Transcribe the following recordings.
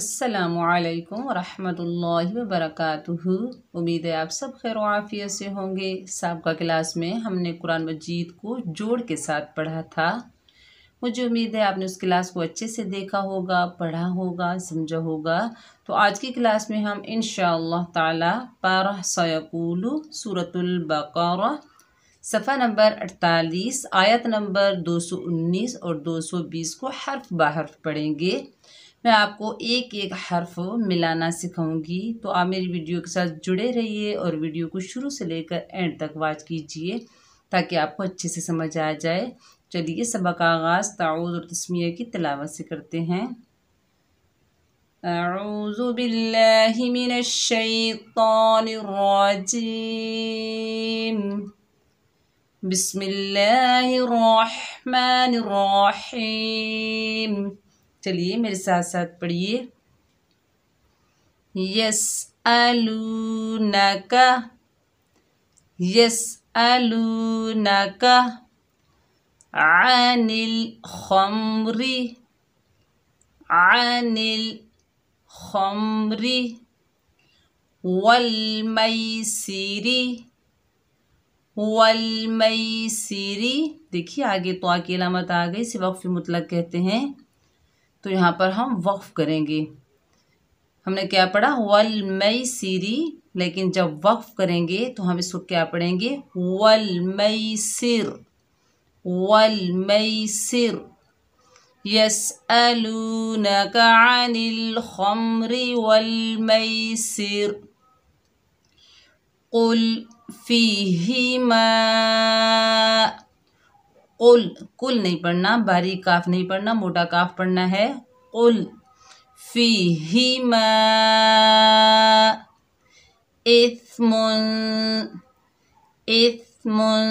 अस्सलामुअलैकुम वरहमतुल्लाहि वबरकातुहू। उम्मीद है आप सब खैर आफियत से होंगे। साबका क्लास में हमने कुरान मजीद को जोड़ के साथ पढ़ा था। मुझे उम्मीद है आपने उस क्लास को अच्छे से देखा होगा, पढ़ा होगा, समझा होगा। तो आज की क्लास में हम इंशाअल्लाह ताला पारा सयकूलु सूरतुल बकरा सफ़ा नंबर 48 आयत नंबर 219 और 220 को हर्फ बहर्फ पढ़ेंगे। मैं आपको एक एक हर्फ मिलाना सिखाऊंगी, तो आप मेरी वीडियो के साथ जुड़े रहिए और वीडियो को शुरू से लेकर एंड तक वॉच कीजिए ताकि आपको अच्छे से समझ आ जाए। चलिए सबक का आगाज़ ताऊज़ और तस्मीया की तिलावत से करते हैं। अऊज़ु बिल्लाहि मिनश शैतानिर रजीम। बिस्मिल्लाहिर रहमानिर रहीम। चलिए मेरे साथ साथ पढ़िए। यसअलूनका यसअलूनका अनिल खम्री अनिल खम्री वल मैसिरी वल मैसिरी। देखिए आगे तो की अलामत आ गई, इसे वक्फ मुतलक कहते हैं। तो यहाँ पर हम वक्फ करेंगे। हमने क्या पढ़ा? वल मैसिरी, लेकिन जब वक्फ करेंगे तो हम इसको क्या पढ़ेंगे? वल मैसिर वल मैसिर। यसअलूनका अनिल खम्री वल मैसिर कुल फीहिमा। कुल नहीं पढ़ना, बारीक काफ नहीं पढ़ना, मोटा काफ पढ़ना है। कुल फीहिमा इस्मुन इस्मुन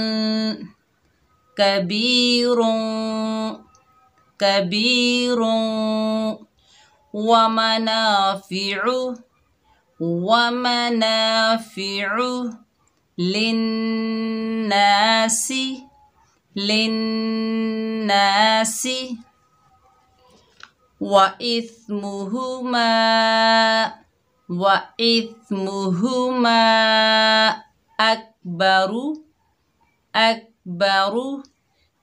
कबीरुन कबीरुन वमनाफिउ वमनाफिउ लिन्नासी लिन्नासी व इस्मुहुमा अकबरु अकबरु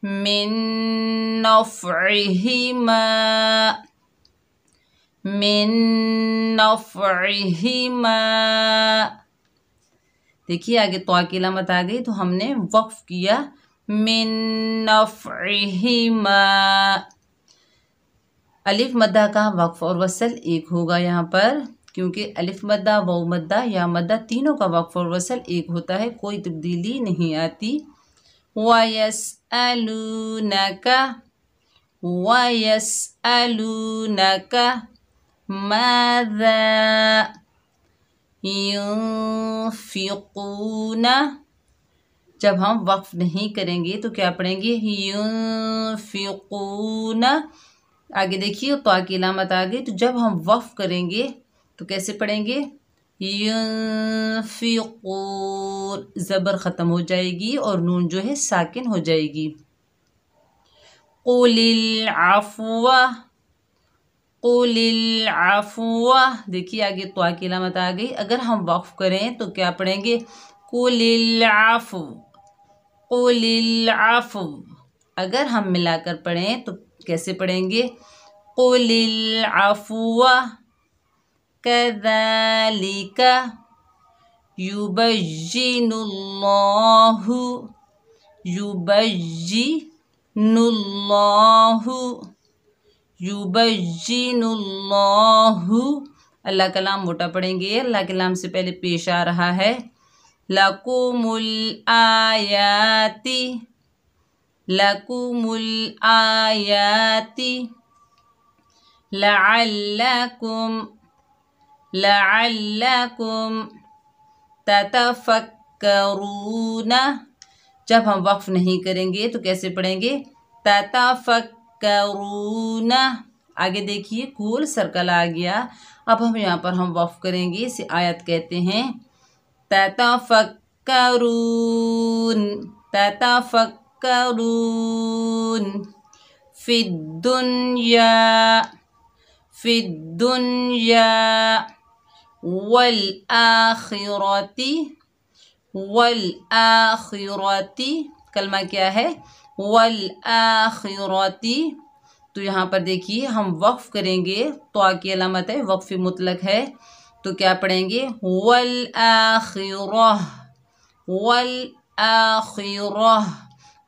मिन नफ़इहिमा मिन नफ़इहिमा। देखिए आगे तो की अलामत आ गई, तो हमने वक्फ किया मिन नफ़इहिमा। अलिफ मद्दा का वक्फ और वसल एक होगा यहाँ पर, क्योंकि अलिफ मद्दा, वाव मद्दा या मद्दा तीनों का वक्फ और वसल एक होता है, कोई तब्दीली नहीं आती। वयस्अलूनका वयस्अलूनका माज़ा युनफ़िक़ूना। जब हम वक्फ नहीं करेंगे तो क्या पढ़ेंगे? युनफ़िक़ूना। आगे देखिए तो की अलामत आ गई, तो जब हम वक्फ करेंगे तो कैसे पढ़ेंगे? युनफ़िक़ून, ज़बर ख़त्म हो जाएगी और नून जो है साकिन हो जाएगी। क़ुलिल अफ़्वा क़ुलिल अफ़्वा। देखिए आगे तो की अलामत आ गई। अगर हम वक्फ करें तो क्या पढ़ेंगे? क़ुलिल अफ़्व क़ुलिल अफ़्व। अगर हम मिलाकर पढ़ें तो कैसे पढ़ेंगे? क़ुलिल अफ़्वा कज़ालिका युबय्यिनुल्लाहु युबय्यिनुल्लाहु युबय्यिनुल्लाहु। अल्लाह कलाम मोटा पढ़ेंगे, अल्लाह कलाम से पहले पेश आ रहा है लकुमुल आयाती लकुमुल आयाती लअल्लकुम लअल्लकुम ततफक्करूना। जब हम वक्फ नहीं करेंगे तो कैसे पढ़ेंगे? ततफक्करूना। आगे देखिए गोल सर्कल आ गया। अब हम यहाँ पर हम वक्फ करेंगे, इसे आयत कहते हैं। ततफक्करून ततफक्करून फिद्दुन्या فی الدنیا والآخرتی، والآخرتی کلمہ کیا ہے؟ والآخرتی۔ تو یہاں پر دیکھیے ہم وقف کریں گے، تو کی علامت ہے، وقف مطلق ہے، تو کیا پڑھیں گے؟ والآخرہ، والآخرہ۔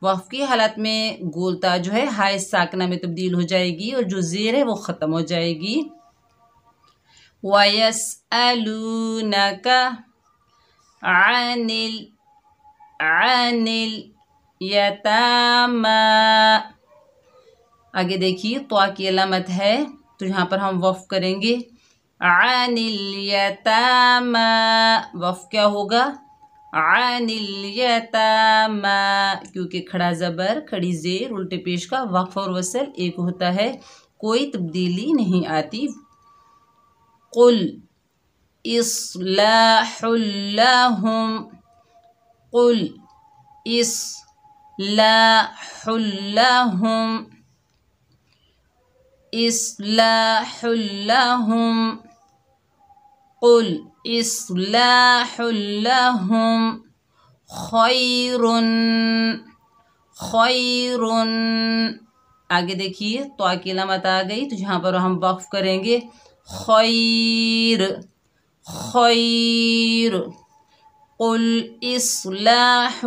وقف کی حالت میں گولتا جو ہے ہائے ساکنہ میں تبدیل ہو جائے گی اور جو زیر ہے وہ ختم ہو جائے گی۔ وَيَسْأَلُونَكَ عَنِ الْيَتَامَى۔ آگے دیکھیے تو کی علامت ہے، تو یہاں پر ہم وقف کریں گے عن الیتامی، وقف کیا ہوگا؟ عن الیتامی، کیونکہ کھڑا زبر، کھڑی زیر، الٹے پیش کا وقف اور وصل ایک ہوتا ہے، کوئی تبدیلی نہیں آتی۔ قل اصلاح لہم، قل اصلاح لہم، اصلاح لہم، قل اصلاح لہم خیر، خیر۔ آگے دیکھیے تو کی علامت آ گئی، تو یہاں پر ہم وقف کریں گے خیر، خیر۔ قل اصلاح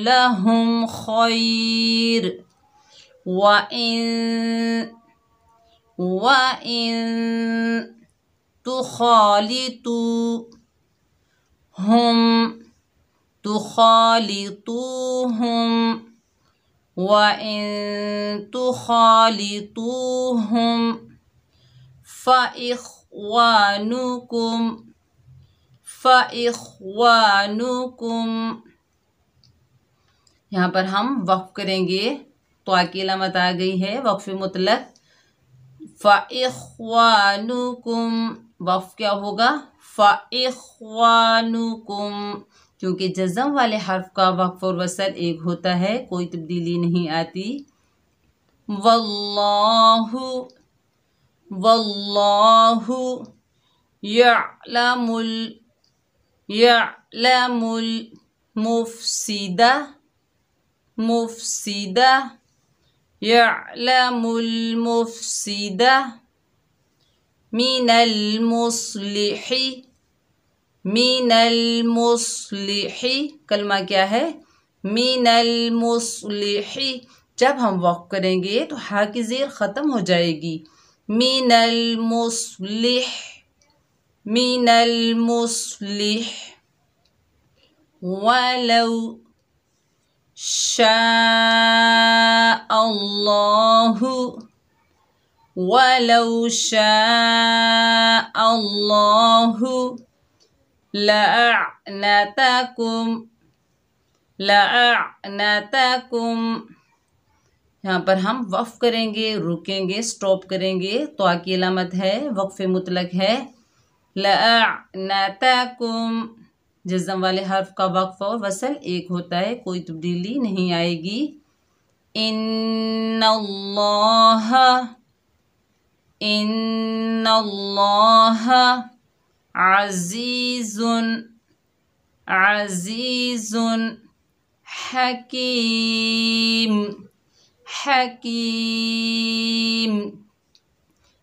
لہم خیر، وَإِن تُخَالِطُوهُمْ، تُخَالِطُوهُمْ، وَإِن تُخَالِطُوهُمْ فَإِخْوَانُكُمْ، فَإِخْوَانُكُمْ۔ یہاں پر ہم وقف کریں گے، تو کی علامت آ گئی ہے، وقف مطلق، فَإِخْوَانُكُمْ، وقف کیا ہوگا؟ فَإِخْوَانُكُمْ، کیونکہ جزم والے حرف کا وقف اور وصل ایک ہوتا ہے، کوئی تبدیلی نہیں آتی۔ واللہ، واللہ یعلم یعلم المفسد، مفسد، یعلم المفسد من المصلح، من المصلح، کلمہ کیا ہے؟ من المصلح۔ جب ہم وقف کریں گے تو ہا کی زیر ختم ہو جائے گی، من المصلح، من المصلح۔ وَلَوْ شَاءَ اللَّهُ، وَلَوْ شَاءَ اللَّهُ لَأَعْنَتَكُمْ، لَأَعْنَتَكُمْ۔ یہاں پر ہم وقف کریں گے، رکیں گے، سٹاپ کریں گے، تو کی علامت ہے، وقف مطلق ہے، لَأَعْنَتَكُمْ، جزم والے حرف کا وقف اور وصل ایک ہوتا ہے، کوئی تبدیلی نہیں آئے گی۔ ان اللہ، ان اللہ عزیز، عزیز حکیم، حکیم۔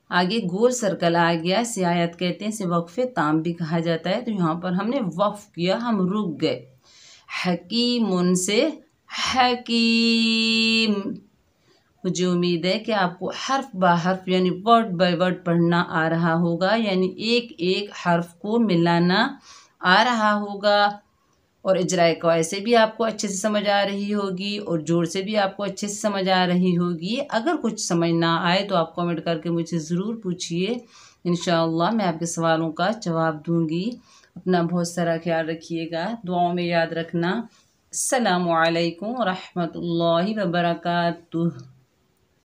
آگے گول سرکل آ گیا، اسے آیت کہتے ہیں، اسے وقف تام بھی کہا جاتا ہے، تو یہاں پر ہم نے وقف کیا، ہم رک گئے، حکیم سے حکیم۔ مجھے امید ہے کہ آپ کو حرف با حرف یعنی ورڈ بائی ورڈ پڑھنا آ رہا ہوگا، یعنی ایک ایک حرف کو ملانا آ رہا ہوگا، اور اجرائے قواعد سے بھی آپ کو اچھے سے سمجھ آ رہی ہوگی، اور جوڑ سے بھی آپ کو اچھے سے سمجھ آ رہی ہوگی۔ اگر کچھ سمجھ نہ آئے تو آپ کامنٹ کر کے مجھے ضرور پوچھیے، انشاءاللہ میں آپ کے سوالوں کا جواب دوں گی۔ اپنا بہت سارا خیال رکھیے گا، دعاؤں میں یاد رکھنا۔ السلام علیکم ورحمۃ اللہ وبرکاتہ۔